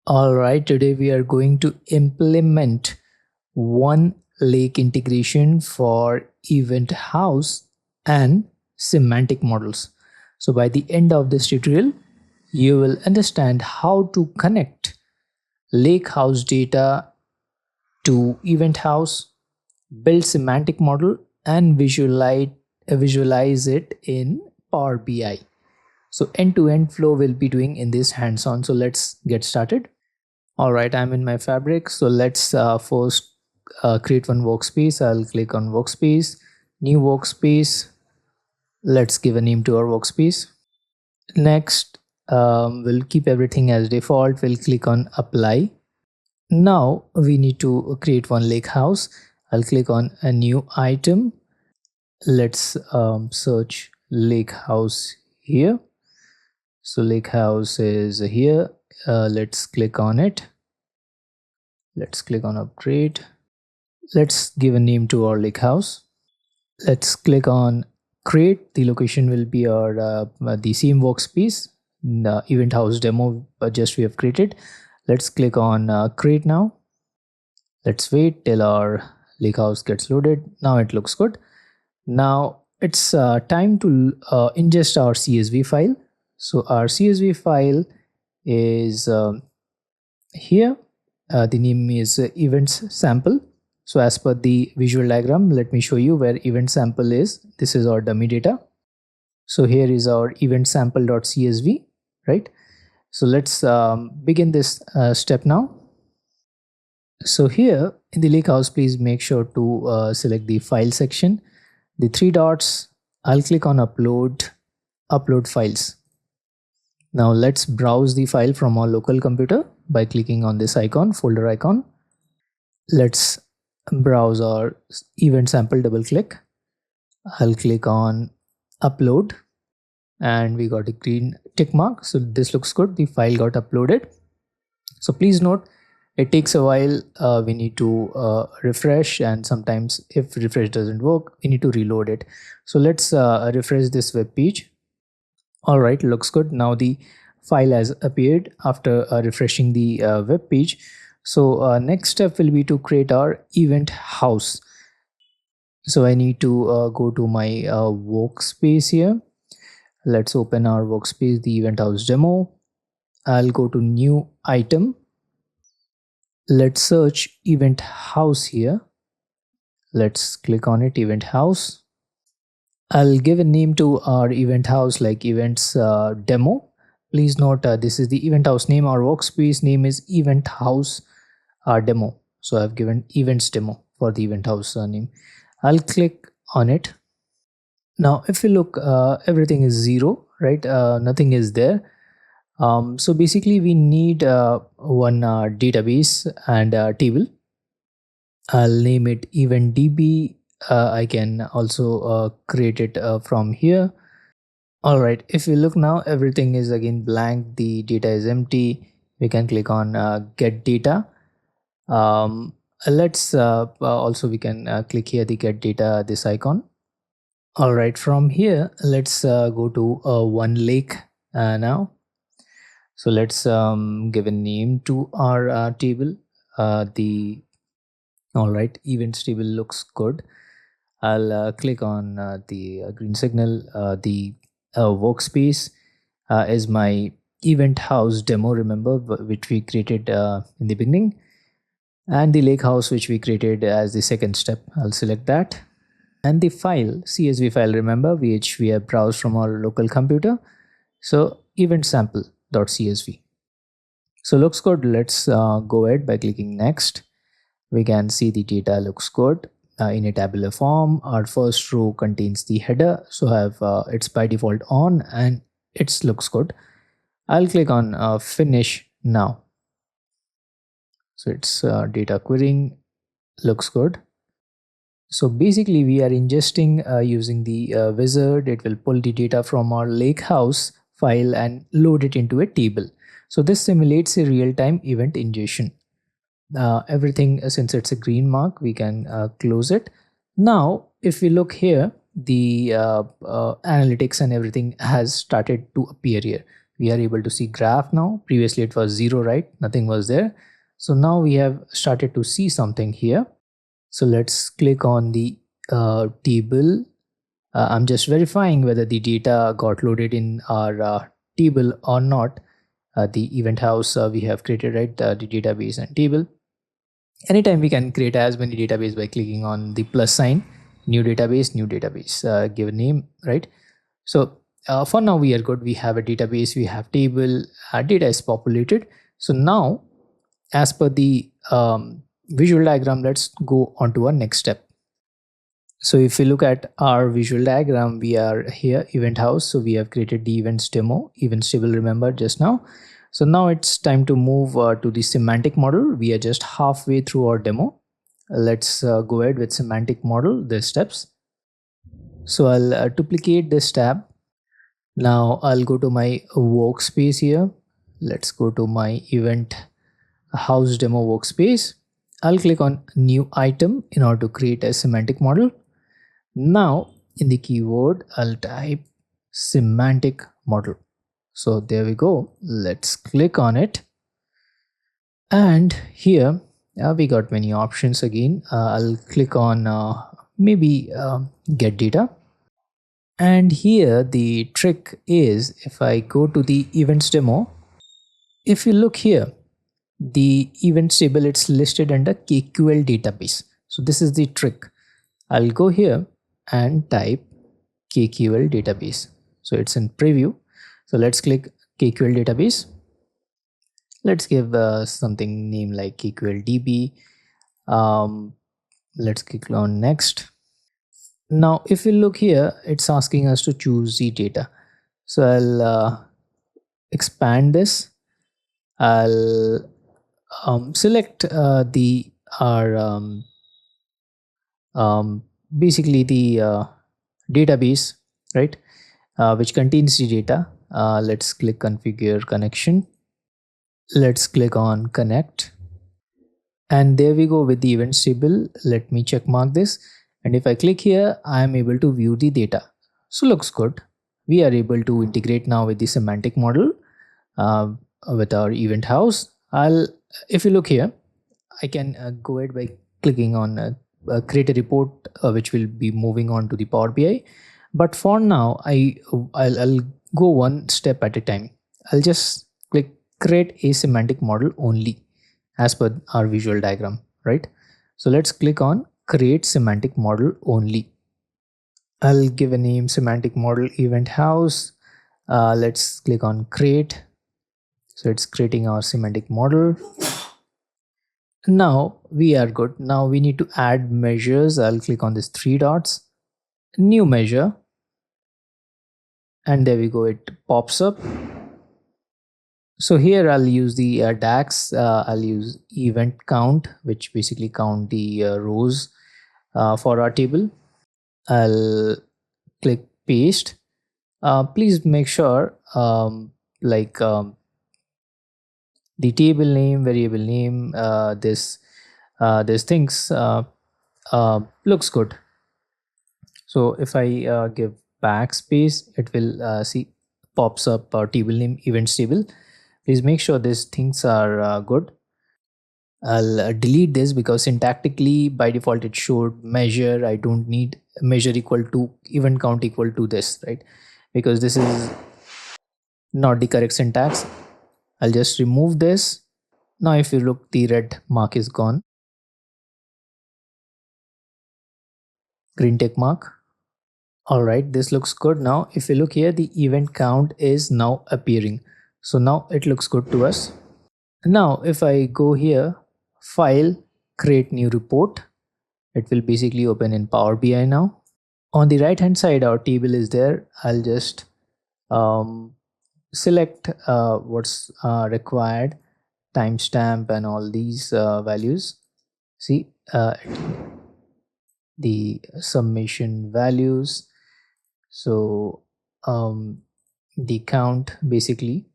All right, today we are going to implement one lake integration for Eventhouse and semantic models. So by the end of this tutorial, you will understand how to connect lakehouse data to Eventhouse, build semantic model and visualize it in Power BI. So end-to-end flow we'll be doing in this hands-on. So let's get started. All right, I'm in my fabric. So let's first create one workspace. I'll click on workspace, new workspace. Let's give a name to our workspace. Next, we'll keep everything as default. We'll click on apply. Now we need to create one lake house. I'll click on a new item. Let's search lake house here. So lake house is here. Let's click on it. Let's click on upgrade. Let's give a name to our lake house. Let's click on create. The location will be our the same workspace, the event house demo just we have created. Let's click on create now. Let's wait till our lake house gets loaded. Now it looks good. Now it's time to ingest our CSV file. So our CSV file is here. The name is events sample. So as per the visual diagram, let me show you where event sample is. This is our dummy data. So here is our event sample.csv, right? So let's begin this step now. So here in the lakehouse, please make sure to select the file section. The three dots, I'll click on upload files. Now let's browse the file from our local computer by clicking on this icon, folder icon. Let's browse our event sample, double click. I'll click on upload and we got a green tick mark. So this looks good. The file got uploaded. So please note, it takes a while. We need to refresh, and sometimes if refresh doesn't work, we need to reload it. So let's refresh this web page. All right, looks good. Now the file has appeared after refreshing the web page. So next step will be to create our event house. So I need to go to my workspace here. Let's open our workspace, the event house demo. I'll go to new item. Let's search event house here. Let's click on it, event house. I'll give a name to our event house like events demo. Please note this is the event house name. Our workspace name is event house demo. So I've given events demo for the event house name. I'll click on it. Now if you look, everything is zero, right? Nothing is there. So basically we need one database and table. I'll name it eventdb. I can also create it from here. All right, if you look now, everything is again blank. The data is empty. We can click on get data. Let's also we can click here the get data, this icon. All right, from here let's go to one lake now. So let's give a name to our table. All right, events table looks good. I'll click on the green signal. The workspace is my event house demo, remember, which we created in the beginning, and the lake house, which we created as the second step. I'll select that. And the file, CSV file, remember, which we have browsed from our local computer. So event sample.csv. So looks good. Let's go ahead by clicking next. We can see the data looks good in a tabular form. Our first row contains the header, so have it's by default on and it looks good. I'll click on finish now. So it's data querying, looks good. So basically we are ingesting using the wizard. It will pull the data from our lakehouse file and load it into a table. So this simulates a real-time event ingestion. Everything, since it's a green mark, we can close it. Now if we look here, the analytics and everything has started to appear here. we are able to see graph now. Previously it was 0, right? Nothing was there. So now we have started to see something here. So let's click on the table. I'm just verifying whether the data got loaded in our table or not. The event house we have created, right? The database and table. Anytime we can create as many database by clicking on the plus sign, new database, give a name, right? So for now we are good. We have a database, we have table, data is populated. So now as per the visual diagram, let's go on to our next step. So if you look at our visual diagram, we are here, event house. So we have created the events demo, events table, remember just now. So now it's time to move to the semantic model. We are just halfway through our demo. Let's go ahead with semantic model, the steps. So I'll duplicate this tab. Now I'll go to my workspace here. Let's go to my event house demo workspace. I'll click on new item in order to create a semantic model. Now in the keyword, I'll type semantic model. So there we go. Let's click on it. And here we got many options again. I'll click on maybe get data. And here the trick is, if I go to the events demo, if you look here, the events table, it's listed under KQL database. So this is the trick. I'll go here and type KQL database. So it's in preview. So let's click KQL database. Let's give something name like KQL DB. Let's click on next. Now if you look here, it's asking us to choose the data. So I'll expand this. I'll select basically the database, right, which contains the data. Let's click configure connection. Let's click on connect, and there we go with the events table. Let me check mark this, and if I click here, I am able to view the data. So looks good. We are able to integrate now with the semantic model with our event house. If you look here, I can go ahead by clicking on create a report, which will be moving on to the Power BI. But for now, I'll go one step at a time. I'll just click create a semantic model only as per our visual diagram, right? So let's click on create semantic model only. I'll give a name semantic model event house. Let's click on create. So it's creating our semantic model. Now we are good. Now we need to add measures. I'll click on this three dots, new measure, and there we go, it pops up. So here I'll use the DAX. I'll use event count, which basically count the rows for our table. I'll click paste. Please make sure the table name, variable name, this things looks good. So if I give backspace, it will see pops up our table name, events table. Please make sure these things are good. I'll delete this because syntactically by default it showed measure. I don't need measure equal to event count equal to this, right? Because this is not the correct syntax. I'll just remove this. Now if you look, the red mark is gone. Green tick mark. All right, this looks good. Now if you look here, the event count is now appearing. So now it looks good to us. Now if I go here, file, create new report, it will basically open in Power BI now. On the right hand side, our table is there. I'll just select what's required, timestamp and all these values. See the summation values. So the count basically.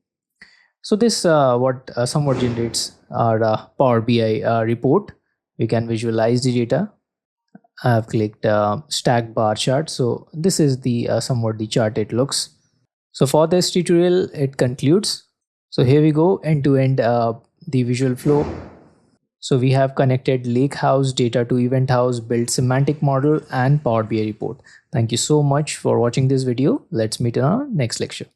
So this what somewhat generates our Power BI report. We can visualize the data. I have clicked stack bar chart. So this is the somewhat the chart it looks. So for this tutorial, it concludes. So here we go, end to end the visual flow. So we have connected Lakehouse data to Eventhouse, built semantic model and Power BI report. Thank you so much for watching this video. Let's meet in our next lecture.